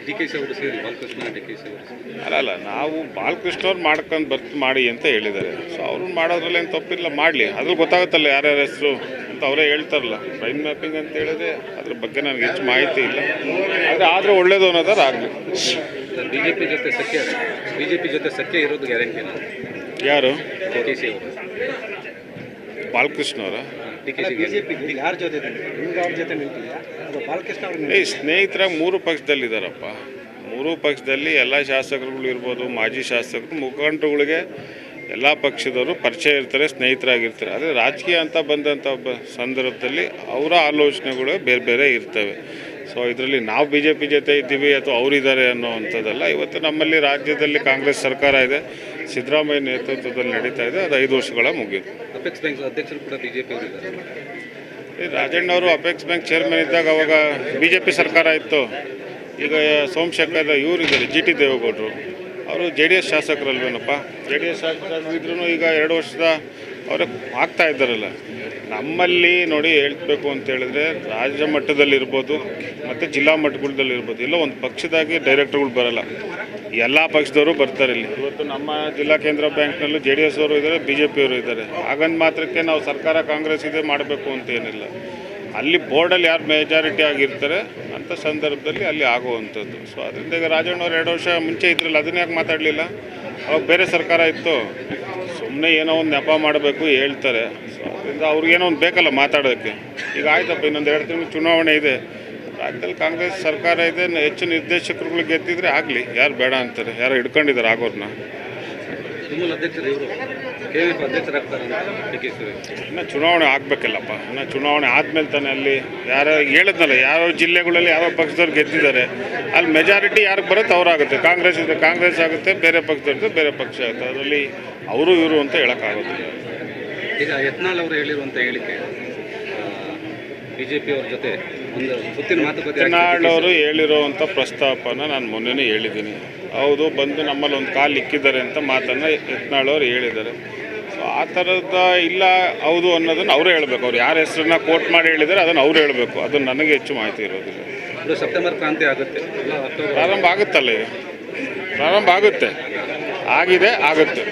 D K she ಅವರು ಸೇರಿ Balakrishna D K she ಅವರು ಅಲ್ಲ ನಾವು ಬಾಲಕೃಷ್ಣ ಅವ್ರು ಮಾಡ್ಕೊಂಡು ಮಾಡಿ ಅಂತ ಹೇಳಿದ್ದಾರೆ. ಸೊ ಅವ್ರು ಮಾಡೋದ್ರಲ್ಲಿ ಏನು ತಪ್ಪಿಲ್ಲ, ಮಾಡಲಿ. ಅದ್ರಲ್ಲಿ ಗೊತ್ತಾಗುತ್ತಲ್ಲ ಯಾರ್ಯಾರ ಹೆಸರು ಅಂತ ಅವರೇ ಹೇಳ್ತಾರಲ್ಲ. ಬ್ರೈನ್ ಮ್ಯಾಪಿಂಗ್ ಅಂತ ಹೇಳಿದ್ರೆ ಅದ್ರ ಬಗ್ಗೆ ನನಗೆ ಹೆಚ್ಚು ಮಾಹಿತಿ ಇಲ್ಲ. ಆದರೆ ಒಳ್ಳೇದು ಅನ್ನೋದಾರು ಆಗಲಿ. ಬಿಜೆಪಿ ಜೊತೆ ಸಖ್ಯ ಇರೋದು ಗ್ಯಾರಂಟಿ ಇಲ್ಲ. ಯಾರು? ಡಿ ಕೆ ಶಿ ಅವರು ಬಾಲಕೃಷ್ಣ ಅವರ ಯಾರ ಜೊತೆ ಸ್ನೇಹಿತರಾಗಿ ಮೂರು ಪಕ್ಷದಲ್ಲಿದ್ದಾರಪ್ಪ. ಮೂರೂ ಪಕ್ಷದಲ್ಲಿ ಎಲ್ಲ ಶಾಸಕರುಗಳು ಇರ್ಬೋದು, ಮಾಜಿ ಶಾಸಕರು, ಮುಖಂಡರುಗಳಿಗೆ ಎಲ್ಲ ಪಕ್ಷದವರು ಪರಿಚಯ ಇರ್ತಾರೆ, ಸ್ನೇಹಿತರಾಗಿರ್ತಾರೆ. ಆದರೆ ರಾಜಕೀಯ ಅಂತ ಬಂದಂಥ ಸಂದರ್ಭದಲ್ಲಿ ಅವರ ಆಲೋಚನೆಗಳು ಬೇರೆ ಬೇರೆ ಇರ್ತವೆ. ಸೊ ಇದರಲ್ಲಿ ನಾವು BJP ಜೊತೆ ಇದ್ದೀವಿ ಅಥವಾ ಅವರಿದ್ದಾರೆ ಅನ್ನೋವಂಥದ್ದಲ್ಲ. ಇವತ್ತು ನಮ್ಮಲ್ಲಿ ರಾಜ್ಯದಲ್ಲಿ ಕಾಂಗ್ರೆಸ್ ಸರ್ಕಾರ ಇದೆ, ಸಿದ್ದರಾಮಯ್ಯ ನೇತೃತ್ವದಲ್ಲಿ ನಡೀತಾ ಇದೆ. ಅದು 5 ವರ್ಷಗಳ ಮುಗಿಯಿತು. ಅಪೆಕ್ಸ್ ಬ್ಯಾಂಕ್ ಅಧ್ಯಕ್ಷರು ಕೂಡ BJP ಅವರಿದ್ದಾರೆ. ರಾಜಣ್ಣ ಅವರು ಅಪೆಕ್ಸ್ ಬ್ಯಾಂಕ್ ಚೇರ್ಮನ್ ಇದ್ದಾಗ ಅವಾಗ BJP ಸರ್ಕಾರ ಇತ್ತು. ಈಗ ಸೋಮಶೇಖರ್ ಇವರಿದ್ದಾರೆ, GT ದೇವೇಗೌಡರು, ಅವರು JDS ಶಾಸಕರಲ್ವೇನಪ್ಪ. JDS ಶಾಸಕರಿದ್ರೂ ಈಗ 2 ವರ್ಷದ ಅವರು ಆಗ್ತಾ ಇದ್ದಾರಲ್ಲ. ನಮ್ಮಲ್ಲಿ ನೋಡಿ ಹೇಳ್ಬೇಕು ಅಂತ ಹೇಳಿದ್ರೆ ರಾಜ್ಯ ಮಟ್ಟದಲ್ಲಿರ್ಬೋದು ಮತ್ತು ಜಿಲ್ಲಾ ಮಟ್ಟಗಳದಲ್ಲಿರ್ಬೋದು, ಎಲ್ಲ ಒಂದು ಪಕ್ಷದಾಗಿ ಡೈರೆಕ್ಟರ್ಗಳು ಬರೋಲ್ಲ, ಎಲ್ಲ ಪಕ್ಷದವರು ಬರ್ತಾರೆ ಇಲ್ಲಿ. ಇವತ್ತು ನಮ್ಮ ಜಿಲ್ಲಾ ಕೇಂದ್ರ ಬ್ಯಾಂಕ್ನಲ್ಲೂ JDS ಅವರು ಇದ್ದಾರೆ, BJP ಅವರು ಇದ್ದಾರೆ. ಹಾಗಂದು ಮಾತ್ರಕ್ಕೆ ನಾವು ಸರ್ಕಾರ ಕಾಂಗ್ರೆಸ್ ಇದೆ ಮಾಡಬೇಕು ಅಂತ ಏನಿಲ್ಲ. ಅಲ್ಲಿ ಬೋರ್ಡಲ್ಲಿ ಯಾರು ಮೆಜಾರಿಟಿ ಆಗಿರ್ತಾರೆ ಅಂಥ ಸಂದರ್ಭದಲ್ಲಿ ಅಲ್ಲಿ ಆಗುವಂಥದ್ದು. ಸೊ ಅದರಿಂದ ಈಗ ರಾಜಣ್ಣವ್ರು 2 ವರ್ಷ ಮುಂಚೆ ಇದ್ರಲ್ಲ, ಅದನ್ನ ಯಾಕೆ ಮಾತಾಡಲಿಲ್ಲ? ಅವಾಗ ಬೇರೆ ಸರ್ಕಾರ ಇತ್ತು. ಸುಮ್ಮನೆ ಏನೋ ಒಂದು ನೆಪ ಮಾಡಬೇಕು ಹೇಳ್ತಾರೆ. ಸೊ ಅದರಿಂದ ಅವ್ರಿಗೇನೋ ಒಂದು ಬೇಕಲ್ಲ ಮಾತಾಡೋಕ್ಕೆ. ಈಗ ಆಯ್ತಪ್ಪ, ಇನ್ನೊಂದು 2 ತಿಂಗಳು ಚುನಾವಣೆ ಇದೆ, ರಾಜ್ಯದಲ್ಲಿ ಕಾಂಗ್ರೆಸ್ ಸರ್ಕಾರ ಇದೆ, ಹೆಚ್ಚು ನಿರ್ದೇಶಕರುಗಳು ಗೆದ್ದಿದ್ರೆ ಆಗಲಿ, ಯಾರು ಬೇಡ ಅಂತಾರೆ? ಯಾರು ಹಿಡ್ಕೊಂಡಿದ್ದಾರೆ ಆಗೋರನ್ನ? ಇನ್ನು ಚುನಾವಣೆ ಆಗಬೇಕಲ್ಲ. ಇನ್ನು ಚುನಾವಣೆ ಆದಮೇಲೆ ತಾನೇ ಅಲ್ಲಿ ಯಾರು ಹೇಳಿದ್ನಲ್ಲ, ಯಾವ ಜಿಲ್ಲೆಗಳಲ್ಲಿ ಯಾವ ಪಕ್ಷದವ್ರು ಗೆದ್ದಿದ್ದಾರೆ ಅಲ್ಲಿ ಮೆಜಾರಿಟಿ ಯಾರಿಗೆ ಬರುತ್ತೆ ಅವರಾಗುತ್ತೆ. ಕಾಂಗ್ರೆಸ್ ಇದೆ ಕಾಂಗ್ರೆಸ್ ಆಗುತ್ತೆ, ಬೇರೆ ಪಕ್ಷದವ್ರದ್ದು ಬೇರೆ ಪಕ್ಷ ಆಗುತ್ತೆ. ಅದರಲ್ಲಿ ಅವರು ಇವರು ಅಂತ ಹೇಳೋಕ್ಕಾಗೋದಿಲ್ಲ. ಈಗ ಯತ್ನಾಳ್ ಅವರು ಹೇಳಿರುವಂಥ ಹೇಳಿಕೆ BJP ಅವ್ರ ಜೊತೆ ಒಂದು ಸುತ್ತಿನ ಮಾತುಕತೆ, ಯತ್ನಾಳ್ ಅವರು ಹೇಳಿರೋವಂಥ ಪ್ರಸ್ತಾಪನ ನಾನು ಮೊನ್ನೆನೇ ಹೇಳಿದ್ದೀನಿ. ಹೌದು, ಬಂದು ನಮ್ಮಲ್ಲಿ ಒಂದು ಕಾಲು ಇಕ್ಕಿದ್ದಾರೆ ಅಂತ ಮಾತನ್ನು ಯತ್ನಾಳ್ ಅವರು ಹೇಳಿದ್ದಾರೆ. ಸೊ ಆ ಥರದ ಇಲ್ಲ ಹೌದು ಅನ್ನೋದನ್ನು ಅವರೇ ಹೇಳಬೇಕು. ಅವ್ರು ಯಾರ ಹೆಸರನ್ನ ಕೋಟ್ ಮಾಡಿ ಹೇಳಿದ್ದಾರೆ ಅದನ್ನು ಅವ್ರು ಹೇಳಬೇಕು. ಅದು ನನಗೆ ಹೆಚ್ಚು ಮಾಹಿತಿ ಇರೋದಿಲ್ಲ. ಇದು ಸೆಪ್ಟೆಂಬರ್ ಕ್ರಾಂತಿ ಆಗುತ್ತೆ, ಪ್ರಾರಂಭ ಆಗುತ್ತಲ್ಲ, ಈಗ ಪ್ರಾರಂಭ ಆಗುತ್ತೆ, ಆಗಿದೆ, ಆಗುತ್ತೆ.